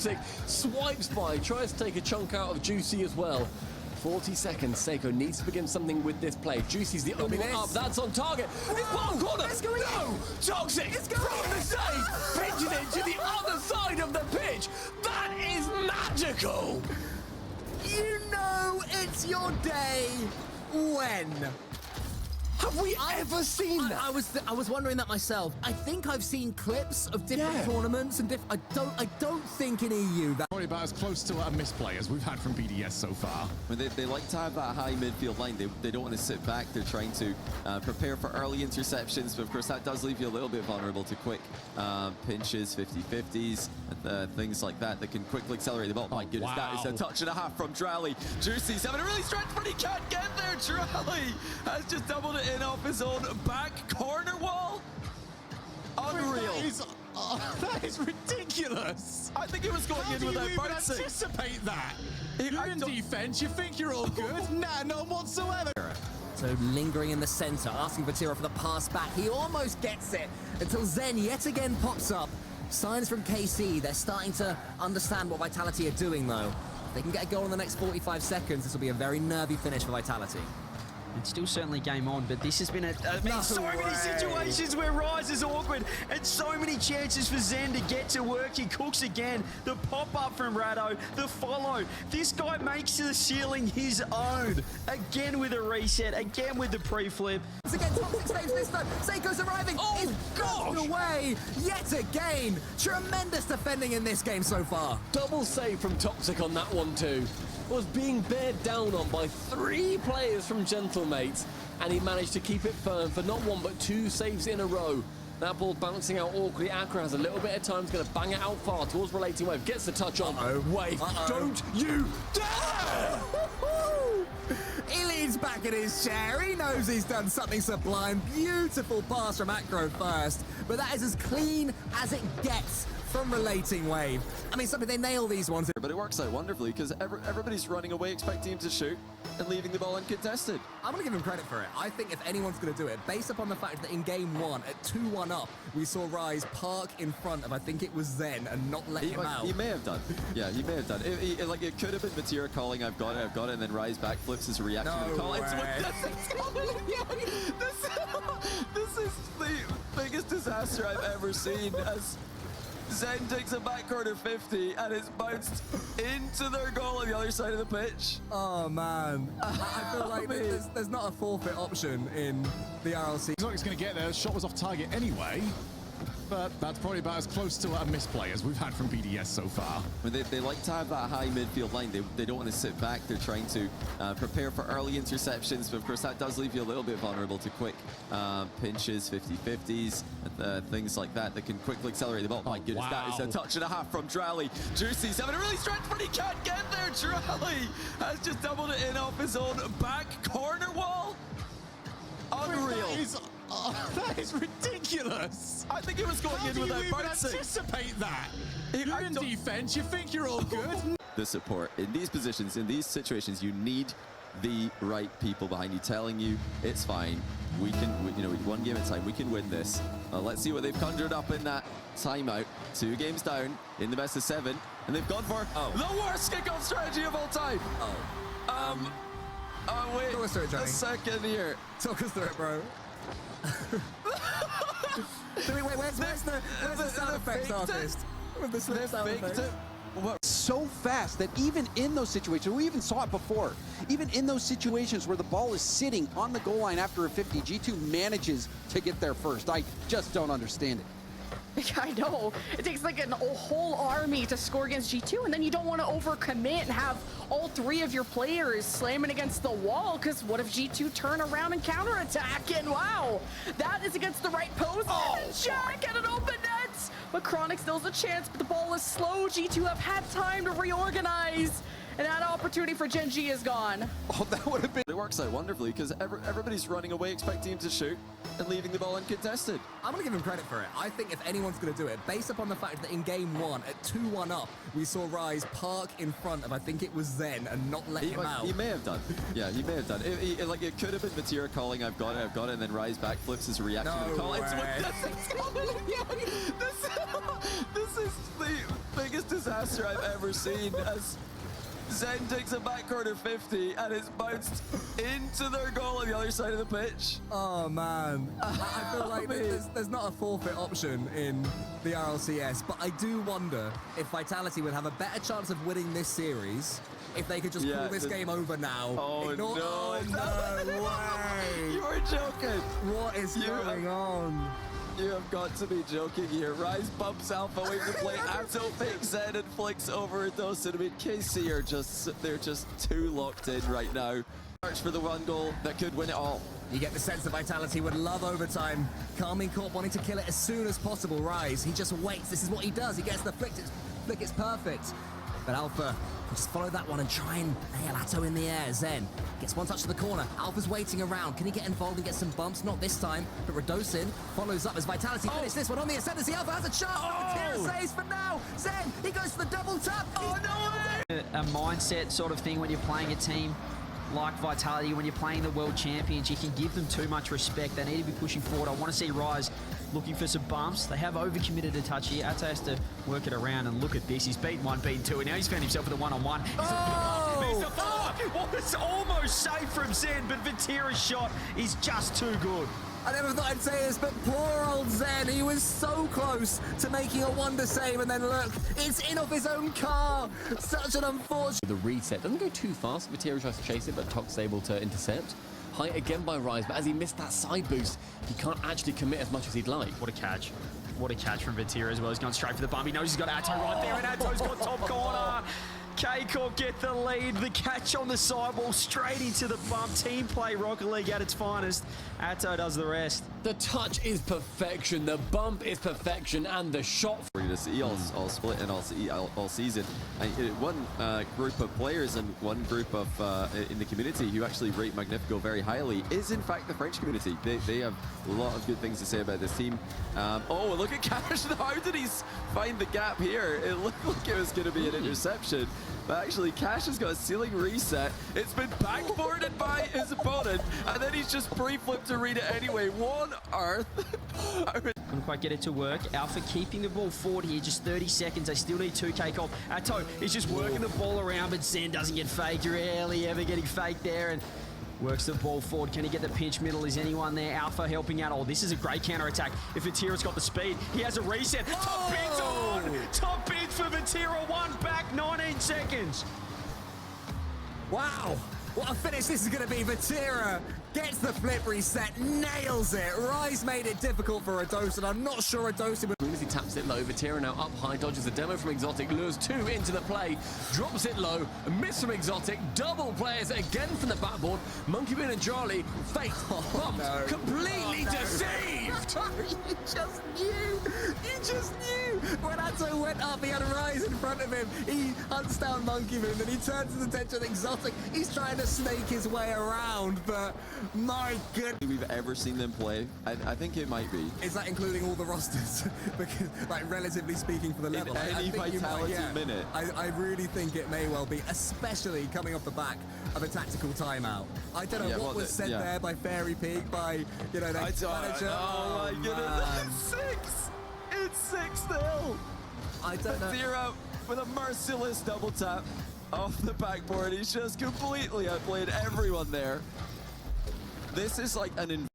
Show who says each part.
Speaker 1: Toxic swipes by, tries to take a chunk out of Juicy as well. 40 seconds. Seiko needs to begin something with this play. Juicy's the only one up. That's on target. It's bottom corner. No! Toxic from the save. Pitches it to the other side of the pitch. That is magical.
Speaker 2: You know it's your day when.
Speaker 1: Have we ever seen that?
Speaker 2: I was wondering that myself. I think I've seen clips of different tournaments and I don't think in EU that.
Speaker 3: Probably about as close to a misplay as we've had from BDS so far.
Speaker 4: When they like to have that high midfield line. They don't want to sit back. They're trying to prepare for early interceptions, but of course that does leave you a little bit vulnerable to quick pinches, 50-50s, things like that can quickly accelerate the ball. My goodness, that is a touch and a half from Drally. Juicy's having a really stretch, but he can't get there. Drally has just doubled it in off his own back corner wall. Unreal.
Speaker 3: That is ridiculous.
Speaker 4: I think it was going in without bouncing.
Speaker 3: Anticipate that. You're in defense, you think you're all good. Nah, not whatsoever.
Speaker 2: So lingering in the center, asking Vatira for the pass back. He almost gets it until Zen yet again pops up. Signs from KC. They're starting to understand what Vitality are doing, though. If they can get a goal in the next 45 seconds, this will be a very nervy finish for Vitality.
Speaker 5: It's still certainly game on, but this has been so many situations where Rise is awkward and so many chances for Zen to get to work. He cooks again. The pop-up from Rado, the follow. This guy makes the ceiling his own. Again with a reset, again with the pre-flip.
Speaker 2: Again, Toxic saves this time. Seiko's arriving.
Speaker 1: Oh, gosh!
Speaker 2: Away yet again. Tremendous defending in this game so far.
Speaker 1: Double save from Toxic on that one too. Was being bared down on by 3 players from Gentlemates, and he managed to keep it firm for not 1 but 2 saves in a row. That ball bouncing out awkwardly. Akra has a little bit of time. He's going to bang it out far towards Relating Wave. Gets the touch on. Wave. Don't you dare!
Speaker 2: He leans back in his chair. He knows he's done something sublime. Beautiful pass from Acro first, but that is as clean as it gets from Relating Wave. I mean, something they nail these ones.
Speaker 4: But it works out wonderfully because everybody's running away expecting him to shoot and leaving the ball uncontested.
Speaker 2: I'm going to give him credit for it. I think if anyone's going to do it, based upon the fact that in game 1, at 2-1 up, we saw Rise park in front of, I think it was Zen, and not let him out.
Speaker 4: He may have done. Yeah, he may have done. It could have been Vatira calling, I've got it, and then Rise backflips his reaction to the call. This is the biggest disaster I've ever seen as Zen takes a back corner 50 and it's bounced into their goal on the other side of the pitch.
Speaker 2: Oh man, I feel like there's not a forfeit option in the RLCS.
Speaker 3: He's not going to get there. The shot was off target anyway. But that's probably about as close to a misplay as we've had from BDS so far.
Speaker 4: When they like to have that high midfield line. They don't want to sit back. They're trying to prepare for early interceptions, but of course that does leave you a little bit vulnerable to quick pinches, 50-50s, things like that can quickly accelerate the ball. My goodness, that is a touch and a half from Drally. Juicy's having a really stretch, but he can't get there. Drally has just doubled it in off his own back corner wall. Unreal.
Speaker 3: That is ridiculous.
Speaker 4: I think it was going in without bouncing.
Speaker 3: Anticipate that. You're in defense, you think you're all good.
Speaker 4: The support in these positions, in these situations, you need the right people behind you telling you it's fine. We can, one game at a time, we can win this. Let's see what they've conjured up in that timeout. 2 games down in the best of 7, and they've gone for the worst kickoff strategy of all time. Wait
Speaker 2: Talk us through it, Johnny.
Speaker 4: a second here.
Speaker 2: Talk us through it, bro. Wait, where's the sound effects artist? With the slip sound effects.
Speaker 6: So fast that even in those situations, we even saw it before, even in those situations where the ball is sitting on the goal line after a 50, G2 manages to get there first. I just don't understand it.
Speaker 7: I know. It takes like a whole army to score against G2, and then you don't want to overcommit and have all 3 of your players slamming against the wall, because what if G2 turn around and counterattack? And wow, that is against the right post. And Jack at an open net. But Chronic still has a chance, but the ball is slow. G2 have had time to reorganize. And that opportunity for Gen G is gone.
Speaker 4: Oh, that would have been... It works out wonderfully because everybody's running away expecting him to shoot and leaving the ball uncontested.
Speaker 2: I'm going to give him credit for it. I think if anyone's going to do it, based upon the fact that in game 1, at 2-1 up, we saw Rise park in front of, I think it was Zen, and not let him out.
Speaker 4: He may have done. Yeah, he may have done. It could have been Vatira calling, I've got it, and then Rise backflips his reaction to the call. This is the biggest disaster I've ever seen as Zen takes a back corner 50 and it's bounced into their goal on the other side of the pitch.
Speaker 2: Oh man, I feel like there's not a forfeit option in the RLCS, but I do wonder if Vitality would have a better chance of winning this series if they could just pull this game over now.
Speaker 4: Oh
Speaker 2: Ignore
Speaker 4: no,
Speaker 2: oh, no way!
Speaker 4: You are joking.
Speaker 2: What is going on?
Speaker 4: You have got to be joking here. Rise bumps Alpha away from the play. Atto fakes Zen and flicks over a Dosen. I mean, KC are they're just too locked in right now. Search for the one goal that could win it all.
Speaker 2: You get the sense that Vitality would love overtime. Carmine Corp wanting to kill it as soon as possible. Rise, he just waits. This is what he does. He gets the flick. It's perfect. But Alpha can just follow that one and try and nail Atto in the air. Zen gets one touch to the corner. Alpha's waiting around. Can he get involved and get some bumps? Not this time. But Radosin follows up as Vitality finish this one on the ascendancy. Alpha has a chance. Vatira saves for now. Zen, he goes for the double tap. Oh, no way!
Speaker 5: A mindset sort of thing when you're playing a team like Vitality, when you're playing the World Champions, you can give them too much respect. They need to be pushing forward. I want to see Rise looking for some bumps. They have overcommitted a touch here. Atto has to work it around, and look at this. He's beaten one, beaten two, and now he's found himself with a one-on-one. Well, it's almost safe from Zen, but Vatira's shot is just too good.
Speaker 2: I never thought I'd say this, but poor old Zen, he was so close to making a wonder save, and then look, it's in off his own car. Such an unfortunate...
Speaker 1: The reset doesn't go too fast. Vatira tries to chase it, but Tok's able to intercept. Height again by Rise, but as he missed that side boost, he can't actually commit as much as he'd like.
Speaker 5: What a catch. What a catch from Vatira as well. He's gone straight for the bump. He knows he's got Atto right there, and Atto's got top corner. K-Corp get the lead. The catch on the sidewall straight into the bump. Team play Rocket League at its finest. Atto does the rest.
Speaker 1: The touch is perfection, the bump is perfection, and the shot...
Speaker 4: We're going to see all split and all season. And one group of players and one group of in the community who actually rate Magnifico very highly is in fact the French community. They have a lot of good things to say about this team. Oh, look at Cash. How did he find the gap here? It looked like it was going to be an interception. But actually, Cash has got a ceiling reset. It's been backboarded by his opponent, and then he's just pre-flipped to read it anyway. What on earth?
Speaker 5: Couldn't quite get it to work. Alpha keeping the ball forward here, just 30 seconds. They still need 2K Corp. Atto is just working the ball around, but Zen doesn't get faked. Rarely ever getting faked there, and works the ball forward. Can he get the pinch middle? Is anyone there? Alpha helping out. Oh, this is a great counter-attack. If Vatira's got the speed, he has a reset. Top bins on! Top bins for Vatira. One back, 19 seconds.
Speaker 2: Wow, what a finish this is going to be. Vatira gets the flip reset, nails it. Rise made it difficult for Radosin. I'm not sure Radosin would...
Speaker 1: As soon as he taps it low, Vatira now up high, dodges the demo from Exotic, lures two into the play, drops it low, miss from Exotic, double players again from the backboard. Monkey Moon and Charlie, fake, bumped, completely deceived!
Speaker 2: You just knew! When Atto went up, he had Rise in front of him. He hunts down Monkey Moon, then he turns his attention to Exotic. He's trying to snake his way around, but my goodness.
Speaker 4: We've ever seen them play. I think it might be.
Speaker 2: Is that including all the rosters? Because, like, relatively speaking for the level,
Speaker 4: any Vitality minute.
Speaker 2: I really think it may well be, especially coming off the back of a tactical timeout. I don't know what was said there by Fairy Peak, by, you know, their manager.
Speaker 4: Oh my goodness, it's 6! It's 6-0!
Speaker 2: I don't know.
Speaker 4: Zero with a merciless double tap off the backboard. He's just completely outplayed everyone there. This is like an